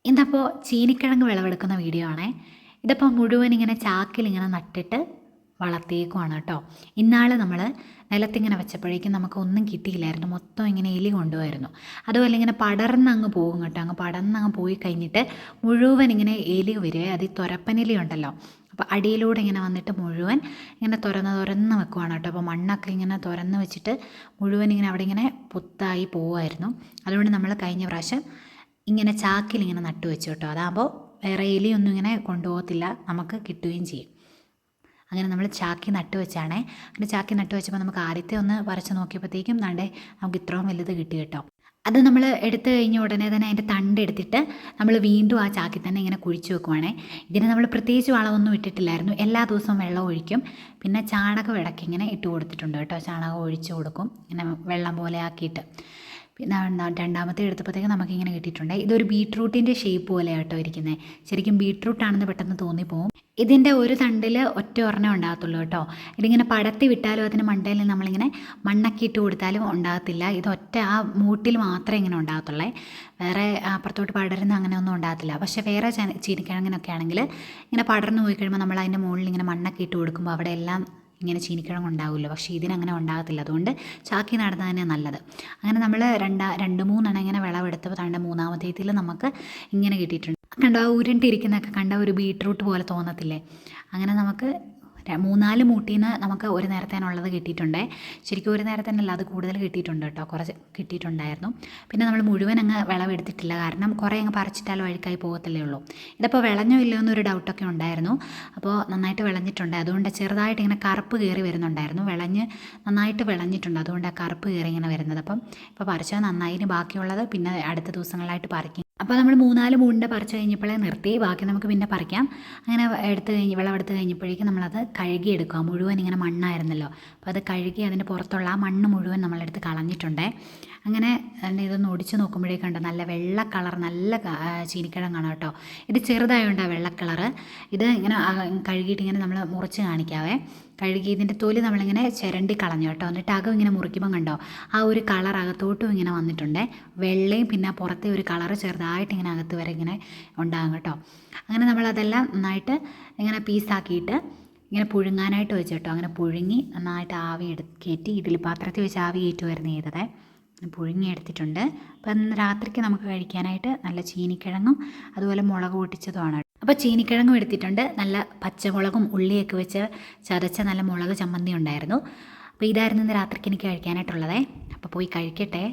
ഇതപ്പോൾ ചീനിക്കിഴങ്ങ് വിളവെടുക്കുന്ന വീഡിയോ ആണേ. ഇതിപ്പോൾ മുഴുവൻ ഇങ്ങനെ ചാക്കിലിങ്ങനെ നട്ടിട്ട് വളർത്തിയേക്കുവാണ് കേട്ടോ. ഇന്നാൾ നമ്മൾ നിലത്തിങ്ങനെ വെച്ചപ്പോഴേക്കും നമുക്ക് ഒന്നും കിട്ടിയില്ലായിരുന്നു, മൊത്തം ഇങ്ങനെ എലി കൊണ്ടുപോയിരുന്നു. അതുപോലെ ഇങ്ങനെ പടർന്നങ്ങ് പോകും കേട്ടോ. അങ്ങ് പടർന്നങ്ങ് പോയി കഴിഞ്ഞിട്ട് മുഴുവൻ ഇങ്ങനെ എലി വരുവേ. അത് ഈ തുരപ്പനെലി ഉണ്ടല്ലോ, അപ്പോൾ അടിയിലൂടെ ഇങ്ങനെ വന്നിട്ട് മുഴുവൻ ഇങ്ങനെ തുറന്ന് വെക്കുവാണ് കേട്ടോ. അപ്പോൾ മണ്ണൊക്കെ ഇങ്ങനെ തുറന്ന് വെച്ചിട്ട് മുഴുവൻ ഇങ്ങനെ അവിടെ ഇങ്ങനെ പുത്തായി പോവുമായിരുന്നു. അതുകൊണ്ട് നമ്മൾ കഴിഞ്ഞ പ്രാവശ്യം ഇങ്ങനെ ചാക്കിലിങ്ങനെ നട്ടു വെച്ചു കേട്ടോ. അതാകുമ്പോൾ വേറെ എലിയൊന്നും ഇങ്ങനെ കൊണ്ടുപോകത്തില്ല, നമുക്ക് കിട്ടുകയും ചെയ്യും. അങ്ങനെ നമ്മൾ ചാക്കി നട്ടു വെച്ചാണേ. അങ്ങനെ ചാക്കി നട്ടു വെച്ചപ്പോൾ നമുക്ക് ആദ്യത്തെ ഒന്ന് പറിച്ച് നോക്കിയപ്പോഴത്തേക്കും ദാണ്ടേ നമുക്ക് ഇത്രയും വലുത് കിട്ടി കേട്ടോ. അത് നമ്മൾ എടുത്തു കഴിഞ്ഞ ഉടനെ തന്നെ അതിൻ്റെ തണ്ട് എടുത്തിട്ട് നമ്മൾ വീണ്ടും ആ ചാക്കി തന്നെ ഇങ്ങനെ കുഴിച്ച് വെക്കുവാണേ. ഇതിന് നമ്മൾ പ്രത്യേകിച്ച് വളമൊന്നും ഇട്ടിട്ടില്ലായിരുന്നു. എല്ലാ ദിവസവും വെള്ളം ഒഴിക്കും. പിന്നെ ചാണകം ഇടയ്ക്ക് ഇങ്ങനെ ഇട്ട് കൊടുത്തിട്ടുണ്ട് കേട്ടോ. ചാണകം ഒഴിച്ച് കൊടുക്കും ഇങ്ങനെ വെള്ളം പോലെ ആക്കിയിട്ട്. പിന്നെ രണ്ടാമത്തെ എടുത്തപ്പോഴത്തേക്ക് നമുക്കിങ്ങനെ കിട്ടിയിട്ടുണ്ട്. ഇതൊരു ബീട്രൂട്ടിൻ്റെ ഷേപ്പ് പോലെയാണ് കേട്ടോ ഇരിക്കുന്നത്. ശരിക്കും ബീട്രൂട്ടാണെന്ന് പെട്ടെന്ന് തോന്നിപ്പോവും. ഇതിൻ്റെ ഒരു തണ്ടിൽ ഒറ്റ ഒരെണ്ണം ഉണ്ടാകത്തുള്ളൂ കേട്ടോ. ഇതിങ്ങനെ പടത്തി വിട്ടാലും അതിന് മണ്ടയിൽ നമ്മളിങ്ങനെ മണ്ണൊക്കെ ഇട്ട് കൊടുത്താലും ഉണ്ടാകത്തില്ല. ഇത് ഒറ്റ ആ മൂട്ടിൽ മാത്രമേ ഇങ്ങനെ ഉണ്ടാകത്തുള്ളേ. വേറെ അപ്പുറത്തോട്ട് പടരുന്ന അങ്ങനെയൊന്നും ഉണ്ടാകത്തില്ല. പക്ഷേ വേറെ ചീനിക്കിഴങ്ങിനൊക്കെ ആണെങ്കിൽ ഇങ്ങനെ പടർന്നു പോയി കഴിയുമ്പോൾ നമ്മൾ അതിൻ്റെ മുകളിൽ ഇങ്ങനെ മണ്ണൊക്കെ ഇട്ട് കൊടുക്കുമ്പോൾ അവിടെ എല്ലാം ഇങ്ങനെ ചീനിക്കിഴങ്ങ് ഉണ്ടാവുമല്ലോ. പക്ഷേ ഇതിനങ്ങനെ ഉണ്ടാകത്തില്ല. അതുകൊണ്ട് ചാക്കി നടുന്നത് തന്നെ നല്ലത്. അങ്ങനെ നമ്മൾ രണ്ട് മൂന്നെണ്ണം ഇങ്ങനെ വിളവെടുത്തപ്പോൾ തണ്ട മൂന്നാമത്തേതിൽ നമുക്ക് ഇങ്ങനെ കിട്ടിയിട്ടുണ്ട്. കണ്ടോ, ആ ഉരുണ്ടിരിക്കുന്നതൊക്കെ കണ്ട ഒരു ബീട്രൂട്ട് പോലെ തോന്നത്തില്ലേ? അങ്ങനെ നമുക്ക് 3-4 മൂട്ടിൽ നിന്ന് നമുക്ക് ഒരു നേരത്തേനുള്ളത് കിട്ടിയിട്ടുണ്ട്. ശരിക്കും ഒരു നേരത്തേനല്ല, അത് കൂടുതൽ കിട്ടിയിട്ടുണ്ട് കേട്ടോ. കുറച്ച് കിട്ടിയിട്ടുണ്ടായിരുന്നു. പിന്നെ നമ്മൾ മുഴുവൻ അങ്ങ് വിളവെടുത്തിട്ടില്ല, കാരണം കുറേ അങ്ങ് പറിച്ചിട്ടാലും അഴുക്കായി പോകത്തല്ലേ ഉള്ളൂ. ഇതിപ്പോൾ വിളഞ്ഞോ ഇല്ലയോ എന്നൊരു ഡൗട്ടൊക്കെ ഉണ്ടായിരുന്നു. അപ്പോൾ നന്നായിട്ട് വിളഞ്ഞിട്ടുണ്ട്. അതുകൊണ്ട് ചെറുതായിട്ട് ഇങ്ങനെ കറുപ്പ് കയറി വരുന്നുണ്ടായിരുന്നു. നന്നായിട്ട് വിളഞ്ഞിട്ടുണ്ട്. അതുകൊണ്ട് ആ കറുപ്പ് കയറി ഇങ്ങനെ വരുന്നത്. അപ്പം ഇപ്പോൾ പറിച്ചാൽ നന്നായി. ബാക്കിയുള്ളത് പിന്നെ അടുത്ത ദിവസങ്ങളായിട്ട് പറിക്കും. അപ്പോൾ നമ്മൾ 3-4 മൂടിൻ്റെ പറിച്ച് കഴിഞ്ഞപ്പോഴേ നിർത്തി. ബാക്കി നമുക്ക് പിന്നെ പറിക്കാം. അങ്ങനെ വിളവെടുത്ത് കഴിഞ്ഞപ്പോഴേക്കും നമ്മളത് കഴുകിയെടുക്കുക. മുഴുവൻ ഇങ്ങനെ മണ്ണായിരുന്നല്ലോ. അപ്പോൾ അത് കഴുകി അതിൻ്റെ പുറത്തുള്ള ആ മണ്ണ് മുഴുവൻ നമ്മളെടുത്ത് കളഞ്ഞിട്ടുണ്ട്. അങ്ങനെ ഇതൊന്ന് ഒടിച്ച് നോക്കുമ്പോഴേക്കുണ്ട് നല്ല വെള്ള കളർ, നല്ല ചീനിക്കിഴങ്ങാണ് കേട്ടോ. ഇത് ചെറുതായതുകൊണ്ട് ആ വെള്ള കളറ്. ഇത് ഇങ്ങനെ കഴുകിയിട്ട് ഇങ്ങനെ നമ്മൾ മുറിച്ച് കാണിക്കാവേ. കഴുകി ഇതിൻ്റെ തൊലി നമ്മളിങ്ങനെ ചിരണ്ടി കളഞ്ഞു കേട്ടോ. എന്നിട്ട് അകം ഇങ്ങനെ മുറിക്കുമ്പം കണ്ടോ ആ ഒരു കളർ അകത്തോട്ടും ഇങ്ങനെ വന്നിട്ടുണ്ട്. വെള്ളയും പിന്നെ പുറത്തെ ഒരു കളറ് ചെറുതായിട്ട് ഇങ്ങനെ അകത്ത് വരെ ഇങ്ങനെ ഉണ്ടാകും കേട്ടോ. അങ്ങനെ നമ്മളതെല്ലാം നന്നായിട്ട് ഇങ്ങനെ പീസാക്കിയിട്ട് ഇങ്ങനെ പുഴുങ്ങാനായിട്ട് വെച്ച് കേട്ടോ. അങ്ങനെ പുഴുങ്ങി നന്നായിട്ട് ആവി കയറ്റി ഇഡ്ഡലി പാത്രത്തിൽ വെച്ച് ആവി കയറ്റുമായിരുന്നു ചെയ്തത്. പുഴുങ്ങി എടുത്തിട്ടുണ്ട്. അപ്പം രാത്രിക്ക് നമുക്ക് കഴിക്കാനായിട്ട് നല്ല ചീനിക്കിഴങ്ങും അതുപോലെ മുളക് പൊട്ടിച്ചതുമാണ്. അപ്പോൾ ചീനിക്കിഴങ്ങും എടുത്തിട്ടുണ്ട്. നല്ല പച്ചമുളകും ഉള്ളിയൊക്കെ വെച്ച് ചതച്ച നല്ല മുളക് ചമ്മന്തി ഉണ്ടായിരുന്നു. അപ്പോൾ ഇതായിരുന്നു ഇന്ന് രാത്രിക്ക് എനിക്ക് കഴിക്കാനായിട്ടുള്ളത്. അപ്പോൾ പോയി കഴിക്കട്ടെ.